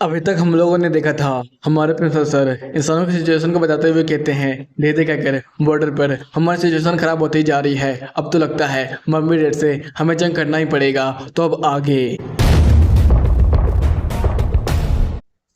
अभी तक हम लोगों ने देखा था हमारे प्रिंसिपल सर इंसानों की सिचुएशन को बताते हुए कहते हैं धीरे क्या कर बॉर्डर पर हमारी सिचुएशन खराब होती जा रही है। अब तो लगता है मम्मी डैड से हमें जंग करना ही पड़ेगा। तो अब आगे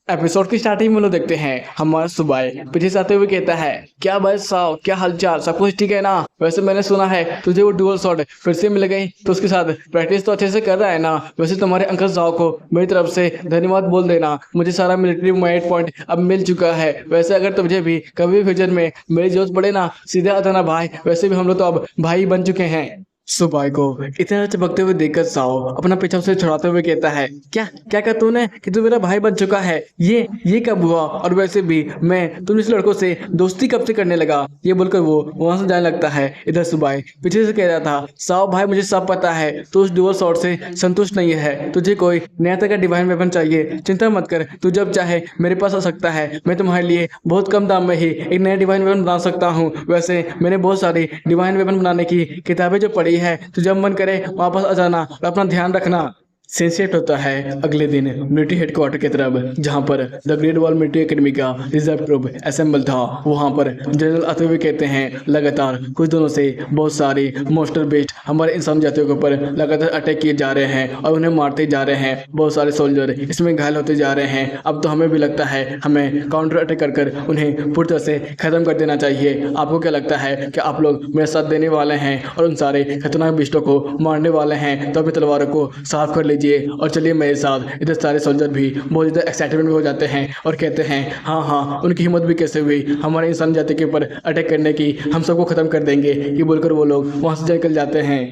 एपिसोड की स्टार्टिंग में लोग देखते हैं हमारा सुबह पीछे से आते हुए कहता है क्या भाई साहब क्या हालचाल, सब कुछ ठीक है ना? वैसे मैंने सुना है तुझे वो डुअल शॉट फिर से मिल गई, तो उसके साथ प्रैक्टिस तो अच्छे से कर रहा है ना? वैसे तुम्हारे अंकल साहब को मेरी तरफ से धन्यवाद बोल देना, मुझे सारा मिलिट्री मैट पॉइंट अब मिल चुका है। वैसे अगर तुझे भी कभी फ्यूचर में मेरी जरूरत पड़े ना, सीधे आता ना भाई। वैसे भी हम लोग तो अब भाई बन चुके हैं। सुबाई को इतना चमकते हुए देखकर साओ अपना पीछा उसे छुड़ाते हुए कहता है क्या क्या कहा तूने कि तू मेरा भाई बन चुका है? ये कब हुआ? और वैसे भी मैं तुम इस लड़कों से दोस्ती कब से करने लगा? ये बोलकर वो वहां से जाने लगता है। इधर सुबाई पीछे से कह रहा था साओ भाई मुझे सब पता है, तू उस डुअल शॉट से संतुष्ट नहीं है, तुझे कोई नया तरह का डिवाइन वेपन चाहिए। चिंता मत कर, तू जब चाहे मेरे पास आ सकता है, मैं तुम्हारे लिए बहुत कम दाम में ही एक नया डिवाइन वेपन बना सकता हूँ। वैसे मैंने बहुत सारी डिवाइन वेपन बनाने की किताबें जो पढ़ी है, तो जब मन करे वापस आ जाना और अपना ध्यान रखना। सेंसेट होता है अगले दिन मिलिट्री हेडक्वार्टर की तरफ, जहां पर the great wall military academy का रिजर्व ग्रुप असेंबल था। वहां पर जनरल आते हुए कहते हैं लगातार कुछ दिनों से बहुत सारे मोस्टर बेस्ड हमारे इंसान जातियों के ऊपर लगातार अटैक किए जा रहे हैं और उन्हें मारते जा रहे हैं। बहुत सारे सोल्जर इसमें घायल होते जा रहे हैं। अब तो हमें भी लगता है हमें काउंटर अटैक कर उन्हें पूरी तरह से खत्म कर देना चाहिए। आपको क्या लगता है कि आप लोग मेरे साथ देने वाले हैं और उन सारे खतरनाक बिस्टों को मारने वाले हैं? तो अपनी तलवारों को साफ कर लीजिए और चलिए मेरे साथ। इधर सारे सोल्जर भी बहुत ज़्यादा एक्साइटमेंट में हो जाते हैं और कहते हैं हाँ हाँ, उनकी हिम्मत भी कैसे हुई हमारे इंसान जाति के ऊपर अटैक करने की, हम सबको खत्म कर देंगे। ये बोलकर वो लोग वहां से निकल जाते हैं।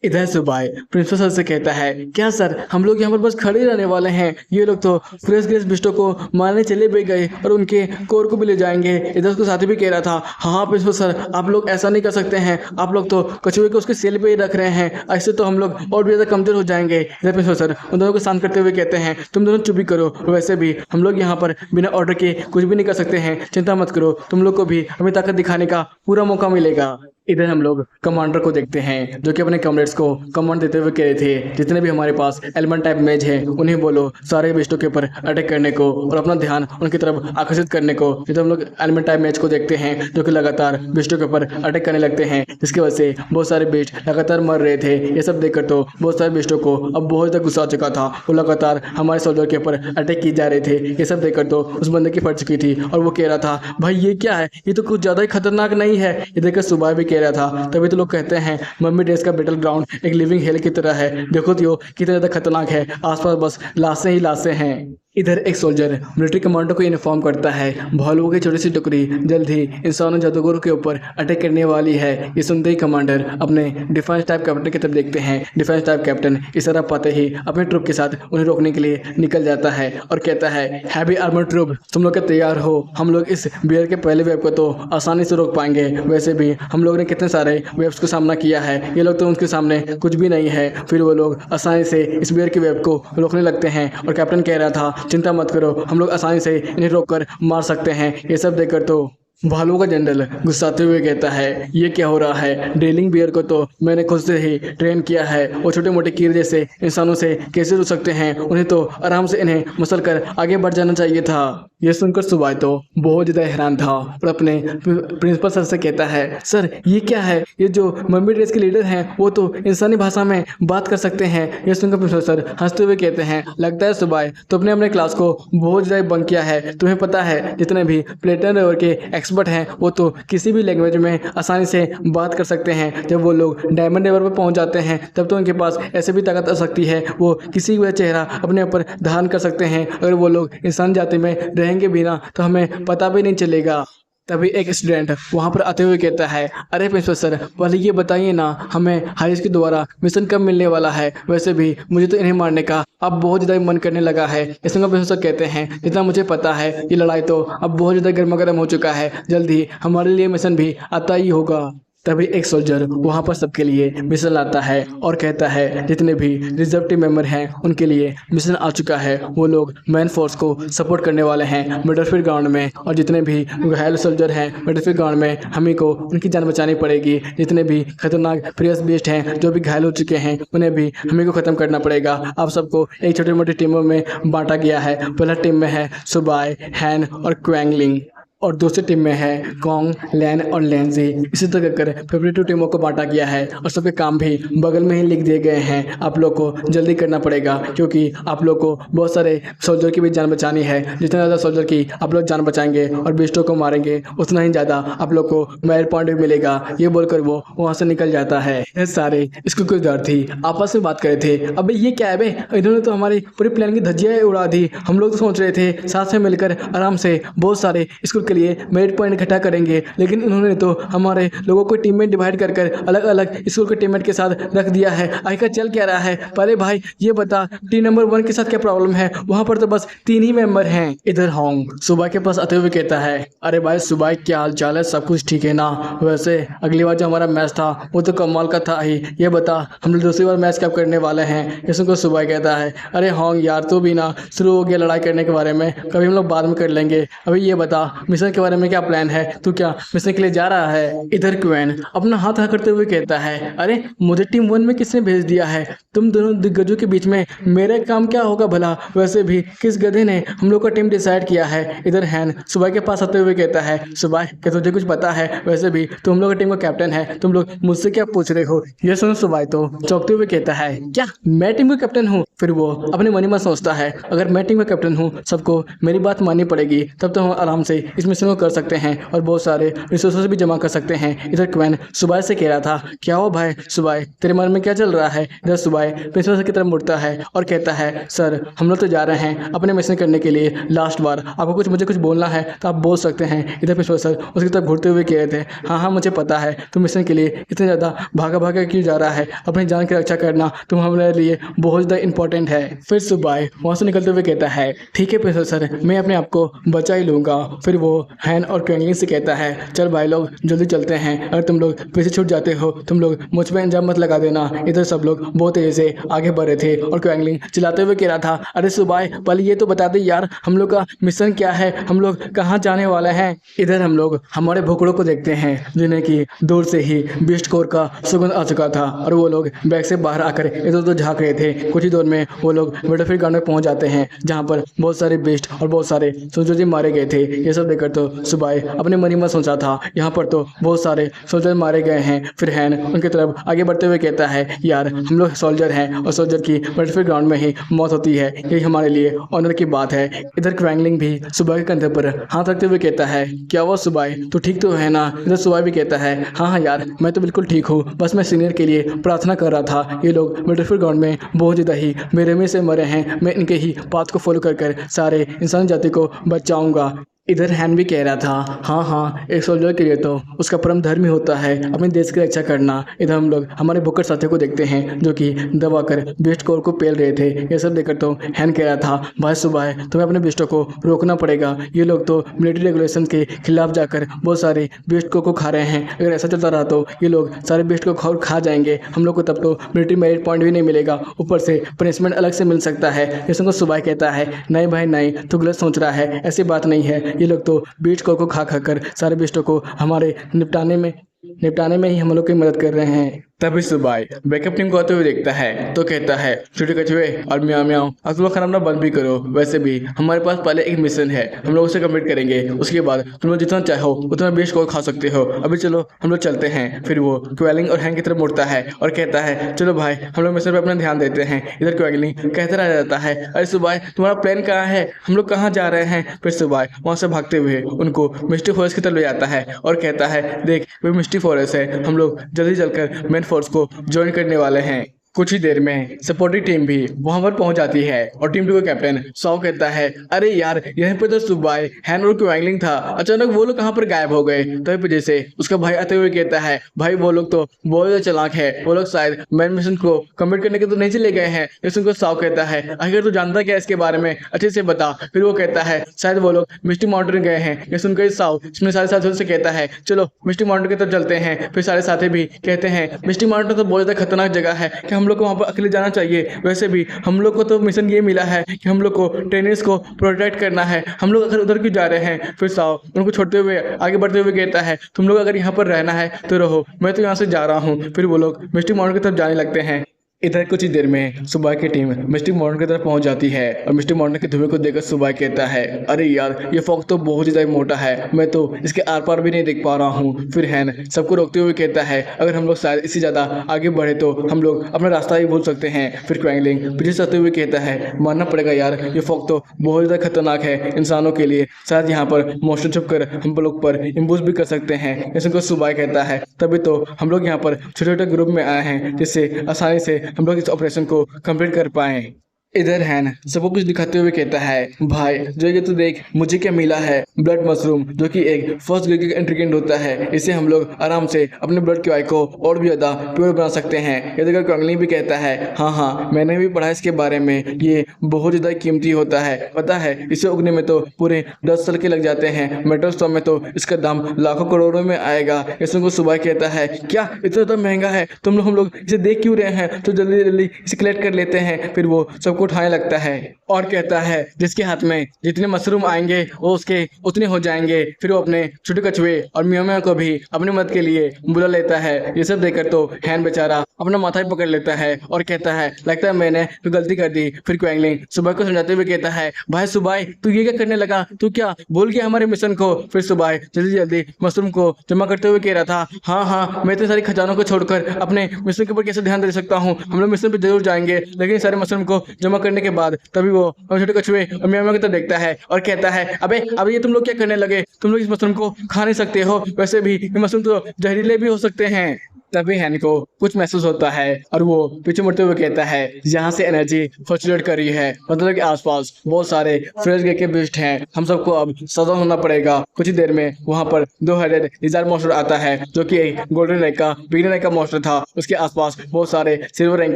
इधर सुबाई प्रिंसिपल सर से कहता है क्या सर हम लोग यहाँ पर बस खड़े रहने वाले हैं? ये लोग तो फ्रेश ग्रेस बिस्टो को मारने चले भी गए और उनके कोर को भी ले जाएंगे। इधर उसके साथी भी कह रहा था हाँ प्रिंसिपल सर आप लोग ऐसा नहीं कर सकते हैं, आप लोग तो कछुए को उसके सेल पे ही रख रहे हैं, ऐसे तो हम लोग और भी ज़्यादा कमजोर हो जाएंगे। इधर प्रिंसिपल सर उन दोनों को शांत करते हुए कहते हैं तुम दोनों चुप ही करो, वैसे भी हम लोग यहाँ पर बिना ऑर्डर के कुछ भी नहीं कर सकते हैं, चिंता मत करो, तुम लोग को भी हमें ताकत दिखाने का पूरा मौका मिलेगा। इधर हम लोग कमांडर को देखते हैं जो कि अपने कमरेड्स को कमांड देते हुए कह रहे थे जितने भी हमारे पास एलिमेंट टाइप मेज है उन्हें बोलो सारे बिस्टों के ऊपर अटैक करने को और अपना ध्यान उनकी तरफ आकर्षित करने को। इधर हम लोग एलिमेंट टाइप मेज को देखते हैं जो कि लगातार बिस्टों के ऊपर अटैक करने लगते हैं, जिसकी वजह से बहुत सारे बिस्ट लगातार मर रहे थे। ये सब देखकर तो बहुत सारे बिस्टों को अब बहुत ज़्यादा गुस्सा आ चुका था, वो लगातार हमारे सोल्जर के ऊपर अटैक किए जा रहे थे। ये सब देखकर तो उस बंदे की फट चुकी थी और वो कह रहा था भाई ये क्या है, ये तो कुछ ज़्यादा ही खतरनाक नहीं है? ये देखकर सुबह भी कह रहा था तभी तो लोग कहते हैं मम्मी डेज का बैटल ग्राउंड एक लिविंग हेल की तरह है, देखो तो कितना ज़्यादा खतरनाक है, आसपास बस लाशें ही लाशें हैं। इधर एक सोल्जर मिलिट्री कमांडर को इन्फॉर्म करता है भालुओं की छोटी सी टुकड़ी जल्द ही इंसानों जादूगरों के ऊपर अटैक करने वाली है। ये सुनते ही कमांडर अपने डिफेंस टाइप कैप्टन की तरफ देखते हैं। डिफेंस टाइप कैप्टन इशारा पाते ही अपने ट्रुप के साथ उन्हें रोकने के लिए निकल जाता है और कहता है हैवी आर्मर ट्रुप तुम लोग के तैयार हो, हम लोग इस बियर के पहले वेव को तो आसानी से रोक पाएंगे। वैसे भी हम लोग ने कितने सारे वेव्स का सामना किया है, ये लोग तो उनके सामने कुछ भी नहीं है। फिर वो लोग आसानी से इस बियर के वेव को रोकने लगते हैं और कैप्टन कह रहा था चिंता मत करो, हम लोग आसानी से इन्हें रोककर मार सकते हैं। ये सब देखकर तो भालू का जनरल गुस्साते हुए कहता है ये क्या हो रहा है, ड्रिलिंग बियर को तो मैंने खुद से ही ट्रेन किया है, वो छोटे मोटे कीड़े जैसे इंसानों से कैसे रुक सकते हैं, उन्हें तो आराम से इन्हें मसल कर आगे बढ़ जाना चाहिए था। ये सुनकर सुबाई तो बहुत ज़्यादा हैरान था और अपने प्रिंसिपल सर से कहता है सर ये क्या है, ये जो मम्मी ड्रेस के लीडर हैं वो तो इंसानी भाषा में बात कर सकते हैं। ये सुनकर प्रिंसिपल सर हंसते हुए कहते हैं लगता है सुबाई तो अपने अपने क्लास को बहुत ज़्यादा बंक किया है, तुम्हें पता है जितने भी प्लेटन लेवल के एक्सपर्ट हैं वो तो किसी भी लैंग्वेज में आसानी से बात कर सकते हैं, जब वो लोग डायमंड लेवल पर पहुंच जाते हैं तब तो उनके पास ऐसे भी ताकत आ सकती है, वो किसी भी चेहरा अपने ऊपर धारण कर सकते हैं। अगर वो लोग इंसान जाति में रहेंगे भी ना तो हमें पता भी नहीं चलेगा। तभी एक स्टूडेंट वहां पर आते हुए कहता है अरे प्रिंसिपल सर पहले ये बताइए ना हमें हाई स्कूल दोबारा मिशन कब मिलने वाला है? वैसे भी मुझे तो इन्हें मारने का अब बहुत ज़्यादा मन करने लगा है। इसमें प्रिंसिपल सर कहते हैं जितना मुझे पता है ये लड़ाई तो अब बहुत ज़्यादा गर्मा गर्म हो चुका है, जल्द ही हमारे लिए मिशन भी आता ही होगा। तभी एक सोल्जर वहां पर सबके लिए मिशन लाता है और कहता है जितने भी रिजर्व टीम मेंबर हैं उनके लिए मिशन आ चुका है। वो लोग मेन फोर्स को सपोर्ट करने वाले हैं बैटलफील्ड ग्राउंड में, और जितने भी घायल सोल्जर हैं बैटलफील्ड ग्राउंड में हमी को उनकी जान बचानी पड़ेगी। जितने भी खतरनाक फ्रियस बीस्ट हैं जो भी घायल हो चुके हैं उन्हें भी हमी को खत्म करना पड़ेगा। आप सबको एक छोटी मोटी टीमों में बांटा गया है। पहला टीम में है सुबाई, हैन और क्वैंगलिंग, और दूसरी टीम में है कॉन्ग, लैन और लेंजी। इसी तरह कर 52 टीमों को बांटा गया है और सबके काम भी बगल में ही लिख दिए गए हैं। आप लोग को जल्दी करना पड़ेगा क्योंकि आप लोग को बहुत सारे सोल्जर की भी जान बचानी है। जितना ज़्यादा सोल्जर की आप लोग जान बचाएंगे और बिस्टों को मारेंगे उतना ही ज़्यादा आप लोग को मेरिट पॉइंट भी मिलेगा। ये बोलकर वो वहाँ से निकल जाता है। ये सारे स्कूल के विद्यार्थी आपस में बात कर रहे थे, अबे ये क्या है बे, इन्होंने तो हमारी पूरी प्लान की धज्जियाँ उड़ा दी। हम लोग तो सोच रहे थे साथ में मिलकर आराम से बहुत सारे स्कूल लिए मेरिट पॉइंट इकट्ठा करेंगे, लेकिन इन्होंने तो हमारे लोगों को टीम में डिवाइड कर कर अलग अलग स्कूल के टीममेट के साथ रख दिया है। आखिर चल क्या रहा है? पहले भाई ये बता टीम नंबर 1 के साथ क्या प्रॉब्लम है? वहां पर तो बस 3 ही मेंबर हैं। इधर होंग सुबह के पास आते हुए कहता है, अरे भाई सुबह क्या हाल चाल है, सब कुछ ठीक है ना? वैसे अगली बार जो हमारा मैच था वो तो कमाल का था ही, ये बता हम लोग दूसरी बार मैच कब करने वाले हैं? इसको सुबह कहता है, अरे होंग यार तू भी ना शुरू हो गया लड़ाई करने के बारे में, कभी हम लोग बाद में कर लेंगे। अभी ये बता मिशन के बारे में क्या प्लान है? तू क्या मिशन के लिए जा रहा है? इधर क्वेन अपना हाथ करते हुए कहता है, अरे मुझे टीम 1 में किसने भेज दिया है? तुम दोनों दिग्गजों के बीच में मेरा काम क्या होगा भला? वैसे भी किस गधे ने हम लोग का टीम डिसाइड किया है? इधर हैन सुबह के पास आते हुए कहता है, सुबह क्या तुझे कुछ पता है? वैसे भी तुम लोग टीम का कैप्टन है, तुम लोग मुझसे क्या पूछ रहे हो? ये सुनो सुबह तो चौंकते हुए कहता है, क्या मैं टीम का कैप्टन हूँ? फिर वो अपने मन ही मन सोचता है, अगर मैं टीम का कैप्टन हूँ सबको मेरी बात माननी पड़ेगी, तब तो हम आराम से इस मिशन को कर सकते हैं और बहुत सारे रिसोर्सेज भी जमा कर सकते हैं। इधर क्वेन सुबह से कह रहा था, क्या हो भाई सुबह, तेरे मन में क्या चल रहा है? इधर सुबह प्रिंसिपल सर की तरफ मुड़ता है और कहता है, सर हम लोग तो जा रहे हैं अपने मिशन करने के लिए लास्ट बार, आपको मुझे कुछ बोलना है तो आप बोल सकते हैं। इधर प्रिंसिपल सर उसकी तरफ घूरते हुए कह रहे थे, हाँ हाँ मुझे पता है तुम मिशन के लिए इतने ज़्यादा भागा भागा क्यों जा रहा है, अपनी जान की रक्षा करना तुम हमारे लिए बहुत ज़्यादा इंपॉर्टेंट है। फिर सुबह वहाँ से निकलते हुए कहता है, ठीक है प्रिंसिपल सर मैं अपने आप को बचा ही लूँगा। फिर वो हैन और क्वेंगलिंग से कहता है, चल भाई लोग जल्दी चलते हैं, अगर तुम लोग पीछे छूट जाते हो तुम लोग मुझ पर इंजाम मत लगा देना। इधर सब लोग बहुत तेजी से आगे बढ़ रहे थे और क्वेंगलिंग चिल्लाते हुए कह रहा था, अरे सुबह पहले ये तो बता दे यार हम लोग का मिशन क्या है, हम लोग कहाँ जाने वाले हैं? इधर हम लोग हमारे भोकड़ों को देखते हैं जिन्हें कि दूर से ही बीस्ट कोर का सुगंध आ चुका था और वो लोग बैग से बाहर आकर इधर उधर झाँक रहे थे। कुछ ही देर में वो लोग बैटलफील्ड ग्राउंड में पहुंच जाते हैं जहाँ पर बहुत सारे बीस्ट और बहुत सारे सोल्जर मारे गए थे। ये सब देखकर तो सुबह अपने मन ही में सोचा था, यहाँ पर तो बहुत सारे सोल्जर मारे गए हैं। फिर हैन उनकी तरफ आगे बढ़ते हुए कहता है, यार हम लोग सोल्जर हैं और सोल्जर की बैटलफील्ड ग्राउंड में ही मौत होती है, यही हमारे लिए ऑनर की बात है। इधर क्वेंगलिंग भी सुबह के कंधे पर हाथ रखते हुए कहता है, क्या वो सुबह तू ठीक तो है ना? इधर सुबह भी कहता है, हाँ हाँ यार मैं तो बिल्कुल ठीक हूँ, बस मैं सीनियर के लिए प्रार्थना कर रहा था। ये लोग बैटलफील्ड ग्राउंड में बहुत ज़्यादा ही बेरहमी से मरे हैं, मैं इनके ही पाथ को फॉलो कर सारे इंसान जाति को बचाऊंगा। इधर हैन भी कह रहा था, हाँ हाँ एक सोल्जर के लिए तो उसका परम धर्म ही होता है अपने देश की रक्षा करना। इधर हम लोग हमारे भुक्कड़ साथियों को देखते हैं जो कि दबा कर बेस्ट कोर को पेल रहे थे। ये सब देखकर तो हैन कह रहा था, भाई सुबह तुम्हें अपने बेस्टों को रोकना पड़ेगा, ये लोग तो मिलिट्री रेगुलेशन के खिलाफ जाकर बहुत सारे बेस्ट कोर को खा रहे हैं। अगर ऐसा चलता रहा तो ये लोग सारे बेस्ट को खा जाएंगे, हम लोग को तब तो मिलिट्री मेरिट पॉइंट भी नहीं मिलेगा, ऊपर से पनिशमेंट अलग से मिल सकता है। इसको सुबह कहता है, नहीं भाई नहीं, तू गलत सोच रहा है, ऐसी बात नहीं है, ये लोग तो बीस्ट को खा कर सारे बीस्टों को हमारे निपटाने में ही हम लोग की मदद कर रहे हैं। तभी सुबह बैकअप टीम को आते हुए देखता है तो कहता है, छोटे कछुए और म्याओ म्याओ अब तुम लोग खाना बंद भी करो, वैसे भी हमारे पास पहले एक मिशन है, हम लोग उसे कंप्लीट करेंगे, उसके बाद तुम लोग जितना चाहो उतना बेस्ट को खा सकते हो, अभी चलो हम लोग चलते हैं। फिर वो क्वेलिंग और हैंग की तरफ मुड़ता है और कहता है, चलो भाई हम लोग मिशन पर अपना ध्यान देते हैं। इधर क्वेलिंग कहता रह जाता है, अरे सुबह तुम्हारा प्लान कहाँ है, हम लोग कहाँ जा रहे हैं? फिर सुबह वहाँ से भागते हुए उनको मिस्टी फॉरेस्ट की तरफ ले जाता है और कहता है, देख वो मिस्टी फॉरेस्ट है, हम लोग जल्दी चलकर मेन फोर्स को ज्वाइन करने वाले हैं। कुछ ही देर में सपोर्टिंग टीम भी वहां पर पहुंच जाती है और टीम 2 का कैप्टन सॉ कहता है, अरे यार यहीं पे तो सुबाई हैन और क्वांगलिंग था, अचानक वो लोग कहाँ पर गायब हो गए। तभी वजह से उसका भाई आते हुए कहता है, भाई वो लोग तो बहुत ज्यादा चालाक है, वो लोग शायद मेन मिशन को कम्प्लीट करने के तो नहीं चले गए हैं। इस उनको सॉ कहता है, अगर तू जानता क्या इसके बारे में अच्छे से बता। फिर वो कहता है शायद वो लोग मिस्टी माउंटेन गए हैं। ये सुनकर साउ इसमें सारे साथियों से कहता है, चलो मिस्टी माउंटेन की तरफ चलते हैं। फिर सारे साथी भी कहते हैं मिस्टी माउंटेन तो बहुत ज्यादा खतरनाक जगह है कि हम लोग को वहाँ पर अकेले जाना चाहिए। वैसे भी हम लोग को तो मिशन ये मिला है कि हम लोग को टेनिस को प्रोटेक्ट करना है, हम लोग अगर उधर क्यों जा रहे हैं। फिर साओ उनको छोड़ते हुए आगे बढ़ते हुए कहता है, तुम लोग अगर यहाँ पर रहना है तो रहो, मैं तो यहाँ से जा रहा हूँ। फिर वो लोग मिस्टी माउंटेन की तरफ जाने लगते हैं। इधर कुछ ही देर में सुबह की टीम मिस्टी माउंटेन की तरफ पहुंच जाती है और मिस्टी माउंटेन के धुएं को देखकर सुबह कहता है, अरे यार ये फॉग तो बहुत ज़्यादा मोटा है, मैं तो इसके आर पार भी नहीं देख पा रहा हूँ। फिर हैन सबको रोकते हुए कहता है, अगर हम लोग शायद इससे ज़्यादा आगे बढ़े तो हम लोग अपना रास्ता ही भूल सकते हैं। फिर क्वांगलिंग पीछे चलते हुए कहता है, मानना पड़ेगा यार ये फॉग तो बहुत ज़्यादा खतरनाक है इंसानों के लिए, शायद यहाँ पर मोस्टर छुप कर हम लोग पर इम्बूस भी कर सकते हैं। इसको सुबह कहता है, तभी तो हम लोग यहाँ पर छोटे छोटे ग्रुप में आए हैं जिससे आसानी से हम लोग इस ऑपरेशन को कंप्लीट कर पाएं। इधर हैन सबको कुछ दिखाते हुए कहता है, भाई जो ये तो देख मुझे क्या मिला है, ब्लड मशरूम, जो कि एक फर्स्ट ग्रेड का इंग्रेडिएंट होता है। इसे हम लोग आराम से अपने ब्लड की वाई को और भी ज़्यादा प्योर बना सकते हैं। ये देखकर क्वांगलिंग भी कहता है, हाँ मैंने भी पढ़ा इसके बारे में, ये बहुत ज़्यादा कीमती होता है, पता है इसे उगने में तो पूरे 10 साल के लग जाते हैं, मेटल स्टोर में तो इसका दाम लाखों करोड़ों में आएगा। इसमें को सुबह कहता है, क्या इतना तो महंगा है, हम लोग इसे देख क्यों रहे हैं, तो जल्दी जल्दी इसे कलेक्ट कर लेते हैं। फिर वो सबको उठाने लगता है और कहता है, जिसके हाथ में जितने मशरूम आएंगे वो उसके उतने हो जाएंगे। फिर वो अपने छोटे कछुए और मियाँ मियाँ को भी अपनी मदद के लिए बुला लेता है। ये सब देखकर तो हैन बेचारा अपना माथा ही पकड़ लेता है और कहता है, लगता है मैंने तो गलती कर दी। फिर क्वांगलिंग सुबह को समझाते हुए कहता है, भाई सुबह तू ये क्या करने लगा, तू क्या भूल गया हमारे मिशन को। फिर सुबह जल्दी जल्दी मशरूम को जमा करते हुए कह रहा था, हाँ मैं इतने सारे खजानों को छोड़कर अपने मिशन के ऊपर कैसे ध्यान दे सकता हूँ, हम लोग मिशन पर जरूर जाएंगे, लेकिन सारे मशरूम को जमा करने के बाद तभी वो छोटे कछुए और मियाँ मियाँ की तरफ देखता है और कहता है, अब ये तुम लोग क्या करने लगे, तुम लोग इस मशरूम को खा नहीं सकते हो, वैसे भी ये मशरूम तो जहरीले भी हो सकते हैं। तभी हैन को कुछ महसूस होता है और वो पीछे मुड़ते हुए कहता है, यहाँ से एनर्जी फ्लक्चुएट कर रही है, मतलब के आसपास बहुत सारे फ्रेश के बिस्ट हैं, हम सबको अब सावधान होना पड़ेगा। कुछ ही देर में वहाँ पर 2 हेडेड लिज़ार्ड मॉन्स्टर आता है, जो कि एक गोल्डन रैंक का बिगनर रैंक का मॉन्स्टर था। उसके आसपास बहुत सारे सिल्वर रैंक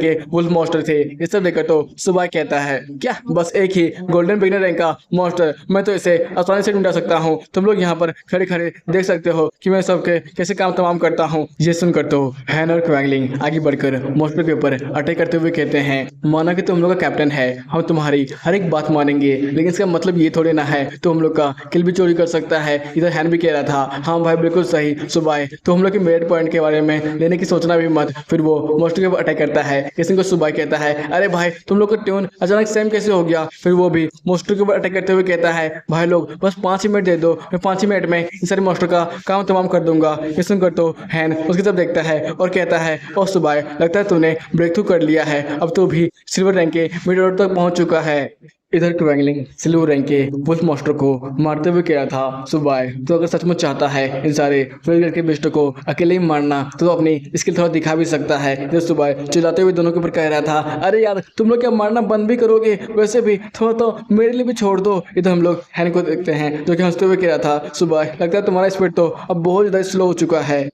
के वुल्फ मॉन्स्टर थे। ये सब देखकर तो सुबह कहता है, क्या बस एक ही गोल्डन बिगनर रैंक का मॉन्स्टर, मैं तो इसे आसानी से निपटा सकता हूँ, तुम लोग यहाँ पर खड़े खड़े देख सकते हो कि मैं सबके कैसे काम तमाम करता हूँ। ये सुनकर तो हैन और क्वांगलिंग आगे बढ़कर मॉन्स्टर के ऊपर अटैक करते हुए कहते हैं, माना कि तुम लोग का कैप्टन है, हम तुम्हारी हर एक बात मानेंगे, लेकिन इसका मतलब ये थोड़े ना है तो हम लोग का किल भी चोरी कर सकता है। इधर हैन भी कह रहा था, हाँ भाई बिल्कुल सही सुबह, तो हम लोग के मेरिट पॉइंट के बारे में लेने की सोचना भी मत। फिर वो मॉन्स्टर के ऊपर अटैक करता है। किसी को सुबह कहता है, अरे भाई तुम लोग का ट्यून अचानक सेम कैसे हो गया। फिर वो भी मॉन्स्टर के ऊपर अटैक करते हुए कहता है, भाई लोग बस 5 ही मिनट दे दो, मैं 5 ही मिनट में इस सारे मॉन्स्टर का काम तमाम कर दूंगा। ये सुनकर तो हैन उसकी तरफ देखता है और कहता है, ओ सुबह लगता है तूने ब्रेक थ्रू कर लिया है, अब तो भी सिल्वर रैंक के मिड रोड तक पहुंच चुका है। इधर क्वांगलिंग सिल्वर रैंक के वुल्फ मॉन्स्टर को मारते हुए कह रहा था, सुबह तो अगर सचमुच चाहता है इन सारे फ्रेश के बिस्टों को अकेले ही मारना तो अपनी स्किल थोड़ा दिखा भी सकता है। इधर सुबह चिल्लाते हुए दोनों के ऊपर कह रहा था, अरे यार तुम लोग क्या मारना बंद भी करोगे, वैसे भी थोड़ा तो मेरे लिए भी छोड़ दो। इधर हम लोग हैन को देखते हैं जो कि हंसते हुए कह रहा था, सुबह लगता है तुम्हारा स्पीड तो अब बहुत ज़्यादा स्लो हो चुका है।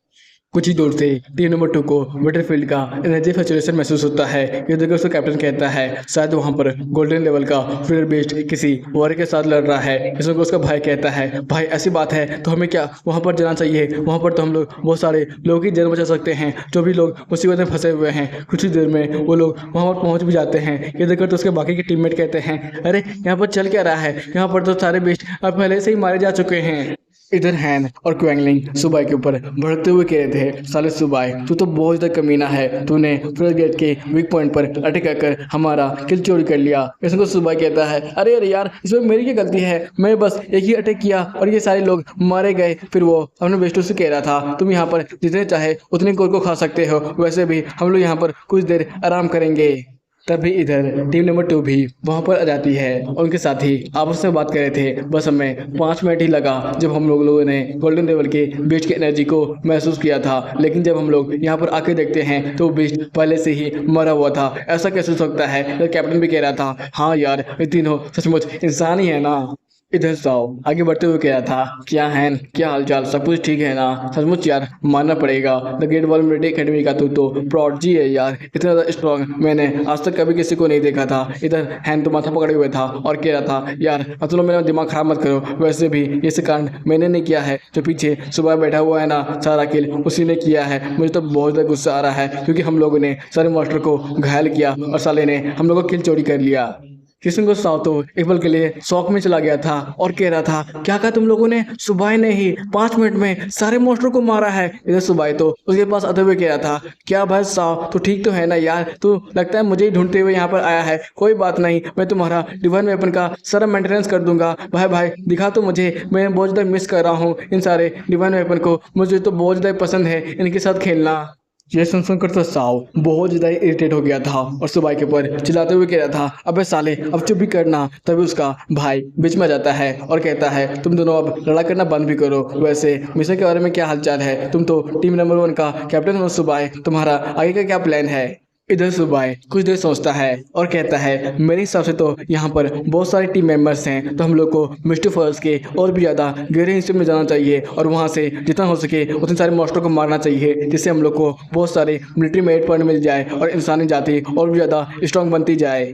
कुछ ही दूर से टीम नंबर 2 को बैटलफील्ड का एनर्जी फ्लक्चुएशन महसूस होता है। ये देखकर उसका कैप्टन कहता है, शायद वहाँ पर गोल्डन लेवल का फ्लेयर बेस्ट किसी वॉरियर के साथ लड़ रहा है। इसमें उसका भाई कहता है, भाई ऐसी बात है तो हमें क्या वहाँ पर जाना चाहिए, वहाँ पर तो हम लोग बहुत सारे लोगों की जान बचा सकते हैं जो भी लोग मुसीबत में फंसे हुए हैं। कुछ ही देर में वो लोग वहाँ पर पहुँच भी जाते हैं। ये देखकर तो उसके बाकी के टीममेट कहते हैं, अरे यहाँ पर चल क्या रहा है, यहाँ पर तो सारे बेस्ट अब पहले से ही मारे जा चुके हैं। इधर हैन और क्वांगलिंग सुबह के ऊपर भड़कते हुए कह रहे थे, साले सुबह तू तो बहुत ज़्यादा कमीना है, तूने फ्रेश गेट के वीक पॉइंट पर अटैक कर हमारा किल चोरी कर लिया। इसको सुबह कहता है, अरे यार इसमें मेरी क्या गलती है, मैं बस एक ही अटैक किया और ये सारे लोग मारे गए। फिर वो अपने बेस्टों से कह रहा था, तुम यहाँ पर जितने चाहे उतने गोल को खा सकते हो, वैसे भी हम लोग यहाँ पर कुछ देर आराम करेंगे। तभी इधर टीम नंबर 2 भी वहां पर आ जाती है और उनके साथी आपस में बात कर रहे थे। बस हमें 5 मिनट ही लगा जब हम लोगों ने गोल्डन लेवल के बीस्ट की एनर्जी को महसूस किया था, लेकिन जब हम लोग यहाँ पर आके देखते हैं तो बीस्ट पहले से ही मरा हुआ था। ऐसा कैसे हो सकता है? तो कैप्टन भी कह रहा था, हाँ यार ये तीनों सचमुच इंसान ही है ना। इधर साओ आगे बढ़ते हुए कह रहा था, क्या है, क्या हालचाल, सब कुछ ठीक है ना? सचमुच यार मानना पड़ेगा, the great wall military academy का तू तो प्रॉडजी है यार, इतना ज़्यादा स्ट्रॉन्ग मैंने आज तक कभी किसी को नहीं देखा था। इधर हैंड तो माथा पकड़े हुए था और कह रहा था, यार अब तुम लोग मेरा दिमाग खराब मत करो, वैसे भी इस कांड मैंने नहीं किया है, जो पीछे सुबह बैठा हुआ है ना सारा किल उसी ने किया है। मुझे तो बहुत ज़्यादा गुस्सा आ रहा है क्योंकि हम लोगों ने सारे मास्टर को घायल किया और साले ने हम लोगों को किल चोरी कर लिया। किशन को साव तो एक पल के लिए शौक में चला गया था और कह रहा था, क्या कहा तुम लोगों ने? सुबाई ने ही 5 मिनट में सारे मॉन्स्टर को मारा है। इधर सुबाई तो उसके पास आते हुए कह रहा था, क्या भाई साव तो ठीक तो है ना यार? तू लगता है मुझे ही ढूंढते हुए यहाँ पर आया है। कोई बात नहीं, मैं तुम्हारा डिवाइन वेपन का सारा मेंटेनेंस कर दूंगा। भाई भाई दिखा तो मुझे, मैं बहुत ज़्यादा मिस कर रहा हूँ इन सारे डिवाइन वेपन को, मुझे तो बहुत ज़्यादा पसंद है इनके साथ खेलना। ये सुनकर तो साव बहुत ज़्यादा इरिटेट हो गया था और सुबाई के ऊपर चिल्लाते हुए कह रहा था, अबे साले अब चुप भी करना। तभी उसका भाई बीच में आ जाता है और कहता है, तुम दोनों अब लड़ाई करना बंद भी करो। वैसे मिशन के बारे में क्या हालचाल है? तुम तो टीम नंबर 1 का कैप्टन हो सुबाई, तुम्हारा आगे का क्या प्लान है? इधर सुबाई कुछ देर सोचता है और कहता है, मेरे हिसाब से तो यहाँ पर बहुत सारे टीम मेंबर्स हैं, तो हम लोग को मिस्टर फॉल्स के और भी ज़्यादा गहरे हिस्से में जाना चाहिए और वहाँ से जितना हो सके उतने सारे मॉन्स्टर को मारना चाहिए, जिससे हम लोग को बहुत सारे मिलिट्री में एड पॉइंट मिल जाए और इंसानी जाति और भी ज़्यादा स्ट्रॉन्ग बनती जाए।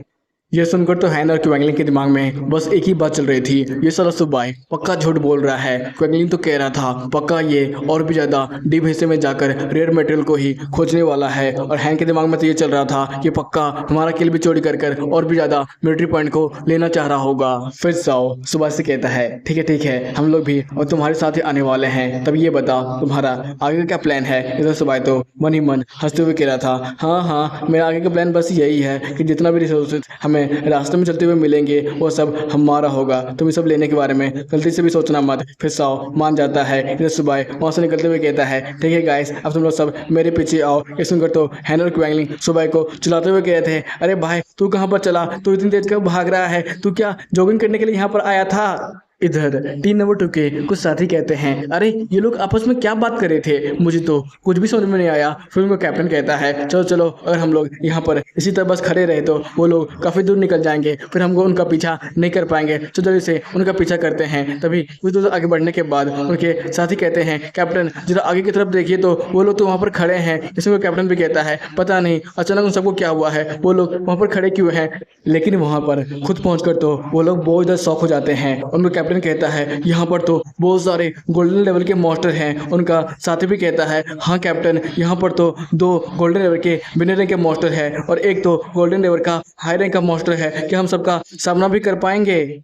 यह सुनकर तो हैन और क्वेंगलिन के दिमाग में बस एक ही बात चल रही थी, ये साला सुबाई पक्का झूठ बोल रहा है। क्वेंगलिन तो कह रहा था, पक्का ये और भी ज़्यादा डीप हिस्से में जाकर रेयर मटेरियल को ही खोजने वाला है। और हैन के दिमाग में तो ये चल रहा था कि पक्का हमारा किल भी चोरी कर कर और भी ज़्यादा मिलिट्री पॉइंट को लेना चाह रहा होगा। फिर साओ सुबह से कहता है, ठीक है हम लोग भी और तुम्हारे साथ ही आने वाले हैं, तब ये बता तुम्हारा आगे का क्या प्लान है? इधर सुबाई तो मन ही मन हंसते हुए कह रहा था, हाँ मेरा आगे का प्लान बस यही है कि जितना भी रिसोर्सेज हमें रास्ते में चलते हुए मिलेंगे वो सब हमारा होगा, तुम ये सब लेने के बारे में गलती से भी सोचना मत। फिर साओ मान जाता है। इधर सुबाई वहाँ से निकलते हुए कहता है, ठीक है गाइस अब तुम लोग सब मेरे पीछे आओ। ये सुनकर तो हैन और क्वेंगलिन सुबाई को चिल्लाते हुए कह रहे थे, अरे भाई तू कहाँ पर चला? तू इतनी तेज कब भाग रहा है? तू क्या जॉगिंग करने के लिए यहाँ पर आया था? इधर टीम नंबर 2 के कुछ साथी कहते हैं, अरे ये लोग आपस में क्या बात कर रहे थे? मुझे तो कुछ भी समझ में नहीं आया। फिर उनका कैप्टन कहता है, चलो चलो अगर हम लोग यहाँ पर इसी तरह बस खड़े रहे तो वो लोग काफ़ी दूर निकल जाएंगे, फिर हमको उनका पीछा नहीं कर पाएंगे, तो जल्दी से उनका पीछा करते हैं। तभी कुछ दूर आगे बढ़ने के बाद उनके साथी कहते हैं, कैप्टन जरा आगे की तरफ देखिए तो वो लोग तो वहाँ पर खड़े हैं। इसमें कैप्टन भी कहता है, पता नहीं अचानक उन सबको क्या हुआ है, वो लोग वहाँ पर खड़े क्यों हैं? लेकिन वहाँ पर खुद पहुँच तो वो लोग बहुत ज़्यादा शॉक हो जाते हैं। उनका कैप्टन कहता है, यहाँ पर तो बहुत सारे गोल्डन लेवल के मॉन्स्टर हैं। उनका साथी भी कहता है, हाँ कैप्टन यहाँ पर तो 2 गोल्डन लेवल के बिना रैंक के मॉन्स्टर है और एक तो गोल्डन लेवल का हाई रैंक का मॉन्स्टर है, क्या हम सबका सामना भी कर पाएंगे?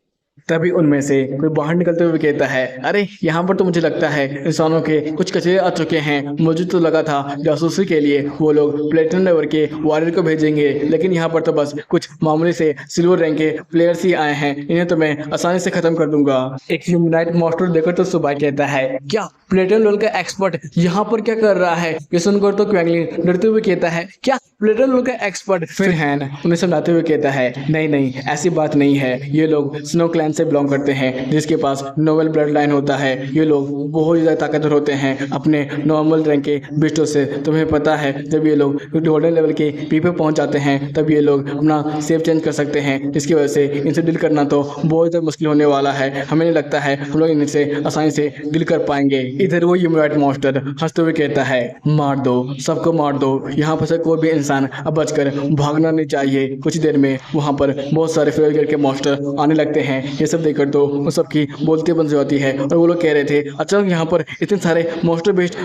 तभी उनमें से कोई बाहर निकलते हुए कहता है, अरे यहाँ पर तो मुझे लगता है इंसानों के कुछ कचरे आ चुके हैं। मुझे तो लगा था जासूसी के लिए वो लोग प्लेटिनम लेवल के वॉरियर को भेजेंगे, लेकिन यहाँ पर तो बस कुछ मामूली से सिल्वर रैंक के प्लेयर्स ही आए हैं, इन्हें तो मैं आसानी से खत्म कर दूंगा। एक ह्यूमनाइट मॉन्स्टर देखकर तो सुबाई कहता है, क्या प्लेटिनम लेवल का एक्सपर्ट यहाँ पर क्या कर रहा है? ये सुनकर तो क्वेंगलिन डरते हुए कहता है, क्या प्लेटिनम लेवल का एक्सपर्ट? फिर हैन उन्हें समझाते हुए कहता है, नहीं ऐसी बात नहीं है, ये लोग स्नो क्लैन से बिलोंग करते हैं जिसके पास नोबल ब्लड लाइन होता है। ये लोग बहुत ज़्यादा ताकतवर होते हैं अपने नॉर्मल रैंक के बिस्टों से। तुम्हें पता है जब ये लोग गोल्डन लेवल के पी पे पहुंच जाते हैं तब ये लोग अपना सेफ चेंज कर सकते हैं, जिसकी वजह से इनसे डील करना तो बहुत ज़्यादा मुश्किल होने वाला है। हमें नहीं लगता है हम लोग इनसे आसानी से डील कर पाएंगे। इधर वो ह्यूमनाइट मॉन्स्टर हंसते हुए कहता है, मार दो, सबको मार दो, यहाँ पर से कोई भी इंसान अब बचकर भागना नहीं चाहिए। कुछ देर में वहाँ पर बहुत सारे फेयर के मॉन्स्टर आने लगते हैं। ये सब देखकर तो उन सबकी बोलती बंद हो जाती है और वो लोग कह रहे थे, अचानक यहाँ पर इतने सारे मॉन्स्टर बेस्ट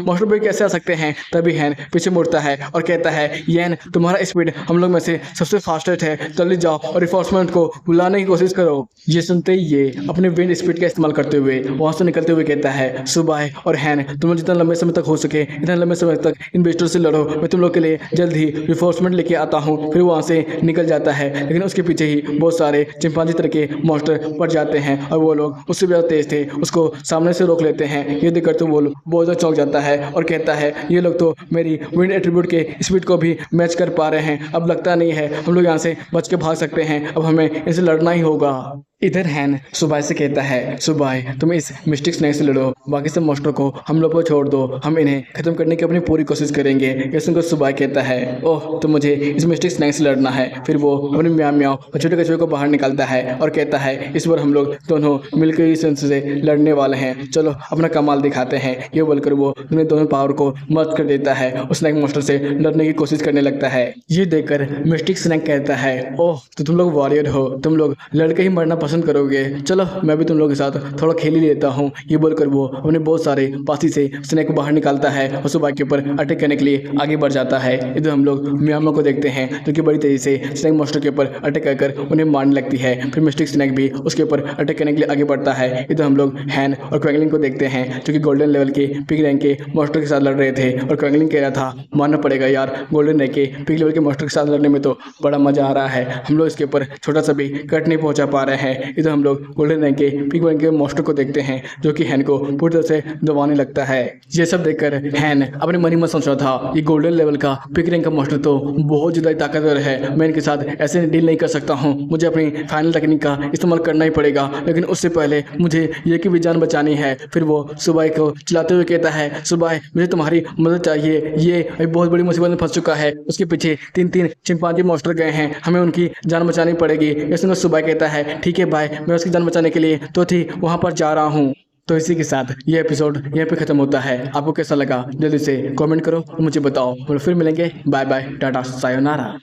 कैसे आ सकते हैं? तभी हैन पीछे मुड़ता है और कहता है, येन तुम्हारा स्पीड हम लोग में से सबसे फास्टेस्ट है, जल्दी जाओ और रिफोर्समेंट को बुलाने की कोशिश करो। ये सुनते ही ये अपने विंड स्पीड का इस्तेमाल करते हुए वहाँ से निकलते हुए कहता है, सुबाई और हैन तुम जितना लंबे समय तक हो सके इतना लंबे समय तक इन बेस्टों से लड़ो, मैं तुम लोग के लिए जल्द ही रिफोर्समेंट लेके आता हूँ। फिर वहाँ से निकल जाता है, लेकिन उसके पीछे ही बहुत सारे चिंपांजी तरह के मॉन्स्टर पड़ जाते हैं और वो लोग उससे भी ज़्यादा तेज थे, उसको सामने से रोक लेते हैं। ये देखकर तो वो लोग बहुत ज़्यादा चौंक जाता है और कहता है ये लोग तो मेरी विंड एट्रीब्यूट के स्पीड को भी मैच कर पा रहे हैं। अब लगता नहीं है हम लोग यहाँ से बच के भाग सकते हैं, अब हमें इनसे लड़ना ही होगा। इधर हैन सुबह से कहता है सुबह तुम इस मिस्टिक स्नेक से लड़ो, बाकी सब मॉन्स्टर को हम लोग को छोड़ दो, हम इन्हें खत्म करने की अपनी पूरी कोशिश करेंगे। ये सुनकर सुबह कहता है ओह तो मुझे इस मिस्टिक स्नेक से लड़ना है। फिर वो अपने म्याओ म्याओ और छोटे कछुए को बाहर निकालता है और कहता है इस बार हम लोग दोनों मिलकर इस से लड़ने वाले हैं, चलो अपना कमाल दिखाते हैं। ये बोलकर वो अपने दोनों पावर को मर्ज कर देता है और स्नेक मॉन्स्टर से लड़ने की कोशिश करने लगता है। ये देखकर मिस्टिक स्नेक कहता है ओह तो तुम लोग वॉरियर हो, तुम लोग लड़के ही मरना पसंद करोगे, चलो मैं भी तुम लोगों के साथ थोड़ा खेल ही लेता हूँ। ये बोलकर वो अपने बहुत सारे पासी से स्नेक को बाहर निकालता है और सुबह के ऊपर अटैक करने के लिए आगे बढ़ जाता है। इधर हम लोग म्याओ को देखते हैं जो कि बड़ी तेजी से स्नेक मॉन्स्टर के ऊपर अटैक कर उन्हें मारने लगती है। फिर मिस्टिक स्नेक भी उसके ऊपर अटैक करने के लिए आगे बढ़ता है। इधर हम लोग हैन और क्वेंगलिन को देखते हैं जो कि गोल्डन लेवल के पिग रैंक के मॉन्स्टर के साथ लड़ रहे थे और क्वेंगलिन कह रहा था मानना पड़ेगा यार, गोल्डन रैंक के पिग लेवल के मॉन्स्टर के साथ लड़ने में तो बड़ा मजा आ रहा है, हम लोग इसके ऊपर छोटा सा भी कट नहीं पहुंचा पा रहे हैं। इधर हम लोग गोल्डन रैंक के पिग रैंक के मॉन्स्टर को देखते हैं जो कि हैन को पूरी तरह से दबाने लगता है। ये सब देखकर हैन अपने मन ही में सोच रहा था ये गोल्डन लेवल का पिग रैंक का मॉन्स्टर तो बहुत ज़्यादा ताकतवर है, मैं इनके साथ ऐसे डील नहीं कर सकता हूँ, मुझे अपनी फाइनल टेक्निक का इस्तेमाल करना ही पड़ेगा, लेकिन उससे पहले मुझे ये की भी जान बचानी है। फिर वो सुबह को चिल्लाते हुए कहता है सुबह मुझे तुम्हारी मदद चाहिए, ये बहुत बड़ी मुसीबत में फंस चुका है, उसके पीछे तीन चिंपांजी मॉन्स्टर गए हैं, हमें उनकी जान बचानी पड़ेगी। इसमें सुबह कहता है ठीक है भाई, मैं उसकी जान बचाने के लिए तो थी वहाँ पर जा रहा हूँ। तो इसी के साथ ये एपिसोड यहाँ पे खत्म होता है। आपको कैसा लगा जल्दी से कमेंट करो और मुझे बताओ, और फिर मिलेंगे। Bye bye, tata, sayonara.